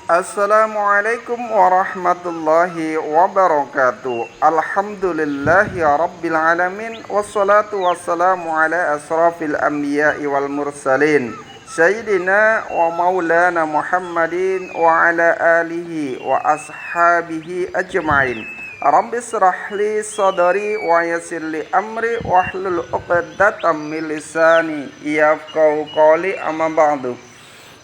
Assalamualaikum warahmatullahi wabarakatuh. Alhamdulillahi rabbil alamin. Wassalatu wassalamu ala asrafil anbiya'i wal mursalin Sayyidina wa maulana Muhammadin wa ala alihi wa ashabihi ajma'in. Rabbi israh li sadari wa yassir li amri wahlul 'uqdatam min lisani yafqahu qawli, amma ba'du.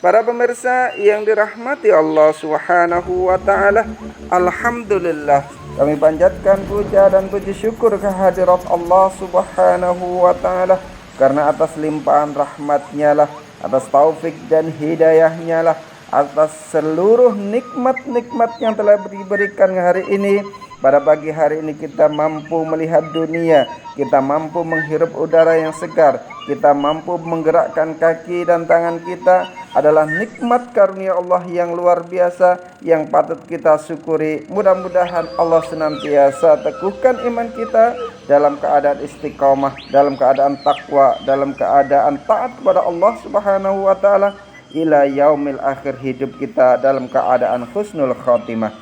Para pemirsa yang dirahmati Allah Subhanahu wa taala, alhamdulillah kami panjatkan puja dan puji syukur kehadirat Allah Subhanahu wa taala karena atas limpahan rahmat-Nya lah, atas taufik dan hidayah-Nya lah, atas seluruh nikmat-nikmat yang telah diberikan hari ini. Pada pagi hari ini kita mampu melihat dunia, kita mampu menghirup udara yang segar, kita mampu menggerakkan kaki dan tangan kita, adalah nikmat karunia Allah yang luar biasa yang patut kita syukuri. Mudah-mudahan Allah senantiasa teguhkan iman kita dalam keadaan istiqomah, dalam keadaan takwa, dalam keadaan taat kepada Allah Subhanahu wa taala ila yaumil akhir, hidup kita dalam keadaan husnul khotimah.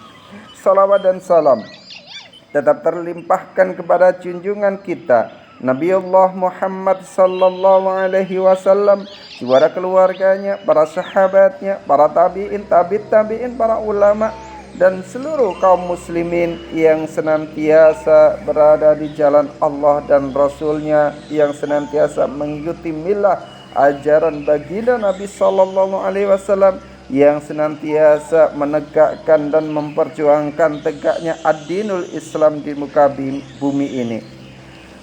Salawat dan salam tetap terlimpahkan kepada junjungan kita Nabiullah Muhammad sallallahu alaihi wasallam, kepada keluarganya, para sahabatnya, para tabi'in, tabi'in, para ulama dan seluruh kaum muslimin yang senantiasa berada di jalan Allah dan Rasulnya, yang senantiasa mengikuti milah ajaran baginda Nabi sallallahu alaihi wasallam, yang senantiasa menegakkan dan memperjuangkan tegaknya ad-dinul Islam di muka bumi ini.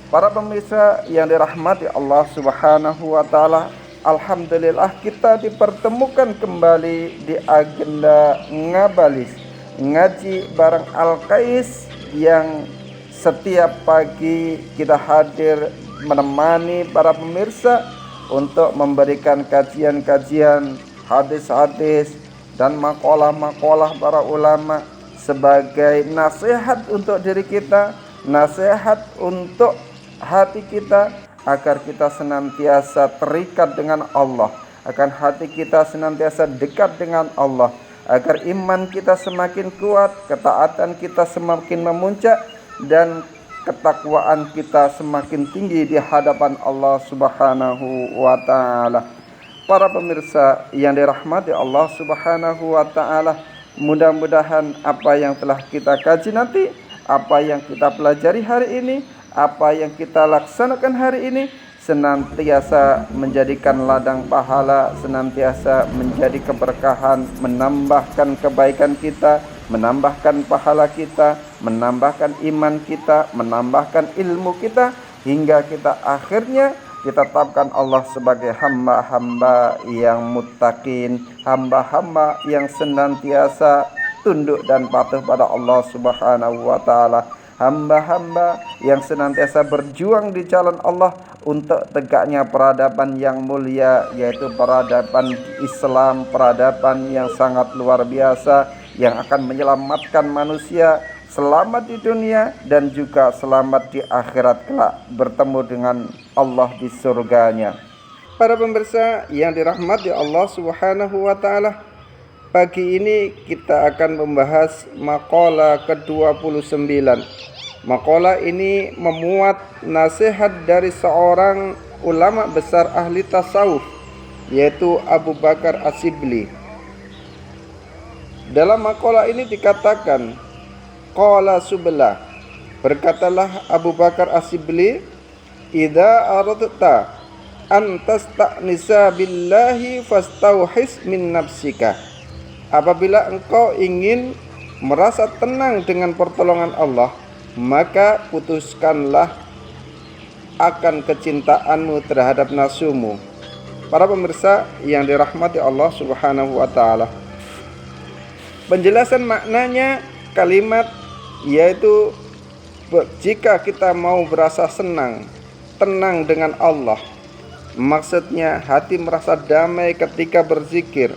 Para pemirsa yang dirahmati Allah Subhanahu wa taala, alhamdulillah kita dipertemukan kembali di agenda Ngabalis, ngaji bareng Al-Qais, yang setiap pagi kita hadir menemani para pemirsa untuk memberikan kajian-kajian, hadis-hadis dan makalah-makalah para ulama sebagai nasihat untuk diri kita, nasihat untuk hati kita, agar kita senantiasa terikat dengan Allah, agar hati kita senantiasa dekat dengan Allah, agar iman kita semakin kuat, ketaatan kita semakin memuncak, dan ketakwaan kita semakin tinggi di hadapan Allah Subhanahu wa taala. Para pemirsa yang dirahmati Allah Subhanahu wa taala, mudah-mudahan apa yang telah kita kaji nanti, apa yang kita pelajari hari ini, apa yang kita laksanakan hari ini senantiasa menjadikan ladang pahala, senantiasa menjadi keberkahan, menambahkan kebaikan kita, menambahkan pahala kita, menambahkan iman kita, menambahkan ilmu kita, hingga kita akhirnya ditetapkan Allah sebagai hamba-hamba yang muttaqin, hamba-hamba yang senantiasa tunduk dan patuh pada Allah Subhanahu wa taala, hamba-hamba yang senantiasa berjuang di jalan Allah untuk tegaknya peradaban yang mulia, yaitu peradaban Islam, peradaban yang sangat luar biasa yang akan menyelamatkan manusia selamat di dunia dan juga selamat di akhirat kelak, bertemu dengan Allah di surganya. Para pemirsa yang dirahmati Allah Subhanahu wa taala, pagi ini kita akan membahas makalah ke-29. Makalah ini memuat nasihat dari seorang ulama besar ahli tasawuf, yaitu Abu Bakar As-Sibli. Dalam makalah ini dikatakan, qala sublah, berkatalah Abu Bakar As-Sibli, idza aradta an tasta'nisa billahi fastauhis min nafsika, apabila engkau ingin merasa tenang dengan pertolongan Allah, maka putuskanlah akan kecintaanmu terhadap nafsumu. Para pemirsa yang dirahmati Allah Subhanahu wa taala, penjelasan maknanya kalimat yaitu jika kita mau berasa senang, tenang dengan Allah, maksudnya hati merasa damai ketika berzikir,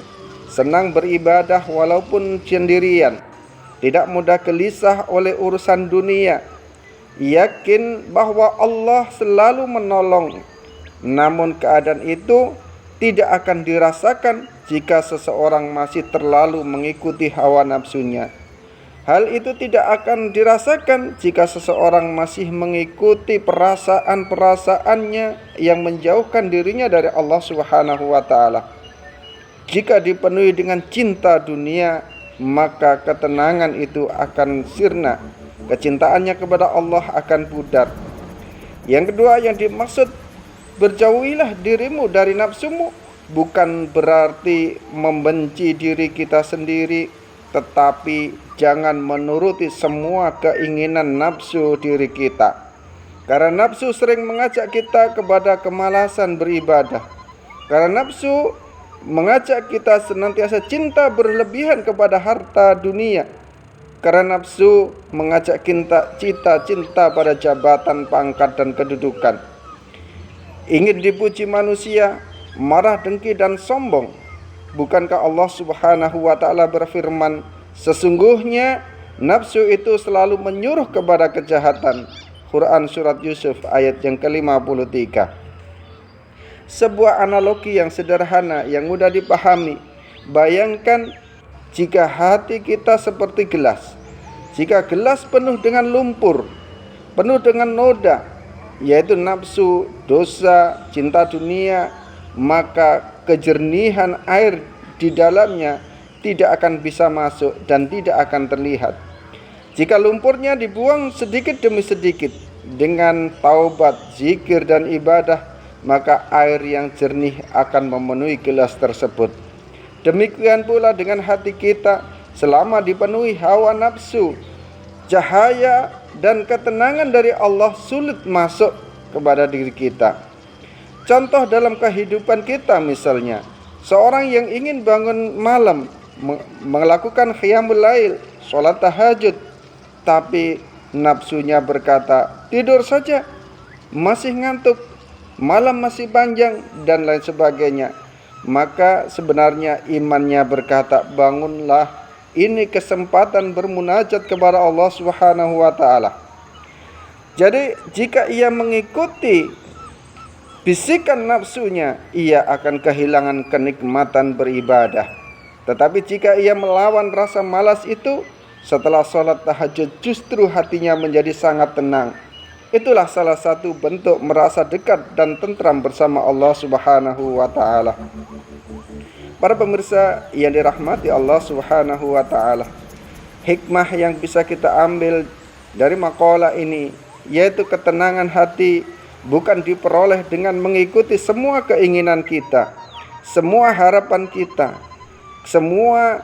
senang beribadah walaupun sendirian, tidak mudah gelisah oleh urusan dunia, yakin bahwa Allah selalu menolong. Namun keadaan itu tidak akan dirasakan jika seseorang masih terlalu mengikuti hawa nafsunya. Hal itu tidak akan dirasakan jika seseorang masih mengikuti perasaan-perasaannya yang menjauhkan dirinya dari Allah Subhanahu wa taala. Jika dipenuhi dengan cinta dunia, maka ketenangan itu akan sirna. Kecintaannya kepada Allah akan pudar. Yang kedua yang dimaksud, berjauhilah dirimu dari nafsumu, bukan berarti membenci diri kita sendiri, tetapi jangan menuruti semua keinginan nafsu diri kita. Karena nafsu sering mengajak kita kepada kemalasan beribadah. Karena nafsu mengajak kita senantiasa cinta berlebihan kepada harta dunia. Karena nafsu mengajak kita cinta pada jabatan, pangkat, dan kedudukan. Ingin dipuji manusia, marah, dengki, dan sombong. Bukankah Allah Subhanahu wa taala berfirman, sesungguhnya nafsu itu selalu menyuruh kepada kejahatan. Quran surat Yusuf ayat yang ke-53. Sebuah analogi yang sederhana yang mudah dipahami. Bayangkan jika hati kita seperti gelas. Jika gelas penuh dengan lumpur, penuh dengan noda, yaitu nafsu, dosa, cinta dunia, maka kejernihan air di dalamnya tidak akan bisa masuk dan tidak akan terlihat. Jika lumpurnya dibuang sedikit demi sedikit dengan taubat, zikir, dan ibadah, maka air yang jernih akan memenuhi gelas tersebut. Demikian pula dengan hati kita, selama dipenuhi hawa nafsu, cahaya dan ketenangan dari Allah sulit masuk kepada diri kita. Contoh dalam kehidupan kita, misalnya seorang yang ingin bangun malam, melakukan qiyamul lail, sholat tahajud, tapi nafsunya berkata, tidur saja, masih ngantuk, malam masih panjang, dan lain sebagainya. Maka sebenarnya imannya berkata, bangunlah, ini kesempatan bermunajat kepada Allah Subhanahu wa taala. Jadi jika ia mengikuti bisikan nafsunya, ia akan kehilangan kenikmatan beribadah. Tetapi jika ia melawan rasa malas itu, setelah sholat tahajud justru hatinya menjadi sangat tenang. Itulah salah satu bentuk merasa dekat dan tentram bersama Allah Subhanahu wa taala. Para pemirsa yang dirahmati Allah Subhanahu wa taala, hikmah yang bisa kita ambil dari makalah ini yaitu ketenangan hati bukan diperoleh dengan mengikuti semua keinginan kita, semua harapan kita, semua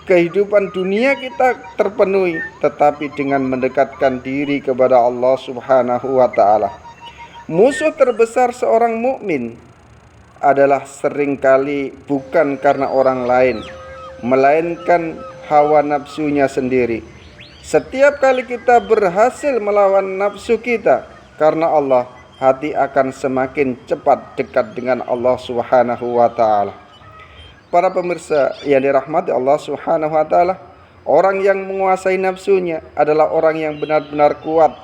kehidupan dunia kita terpenuhi, tetapi dengan mendekatkan diri kepada Allah Subhanahu wa taala. Musuh terbesar seorang mukmin adalah seringkali bukan karena orang lain, melainkan hawa nafsunya sendiri. Setiap kali kita berhasil melawan nafsu kita karena Allah, hati akan semakin cepat dekat dengan Allah Subhanahu wa taala. Para pemirsa yang dirahmati Allah Subhanahu wa taala, orang yang menguasai nafsunya adalah orang yang benar-benar kuat.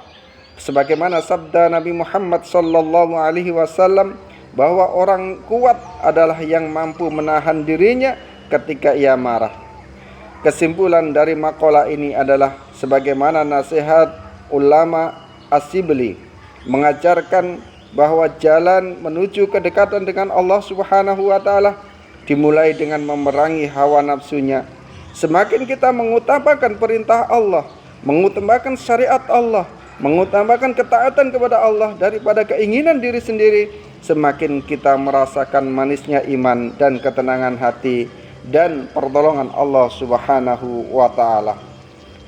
Sebagaimana sabda Nabi Muhammad sallallahu alaihi wasallam bahwa orang kuat adalah yang mampu menahan dirinya ketika ia marah. Kesimpulan dari makalah ini adalah sebagaimana nasihat ulama As-Sibli mengajarkan bahwa jalan menuju kedekatan dengan Allah Subhanahu wa taala dimulai dengan memerangi hawa nafsunya. Semakin kita mengutamakan perintah Allah, mengutamakan syariat Allah, mengutamakan ketaatan kepada Allah daripada keinginan diri sendiri, semakin kita merasakan manisnya iman dan ketenangan hati dan pertolongan Allah Subhanahu wa taala.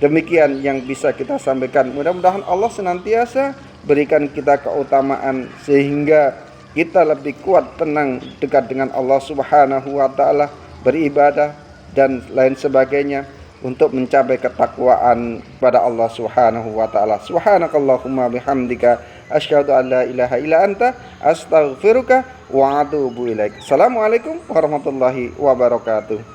Demikian yang bisa kita sampaikan. Mudah-mudahan Allah senantiasa berikan kita keutamaan sehingga kita lebih kuat, tenang, dekat dengan Allah Subhanahu wa taala, beribadah dan lain sebagainya untuk mencapai ketakwaan pada Allah Subhanahu wa taala. Subhanakallahumma bihamdika asyhadu an la ilaha illa anta astaghfiruka wa atubu ilaik. Assalamualaikum warahmatullahi wabarakatuh.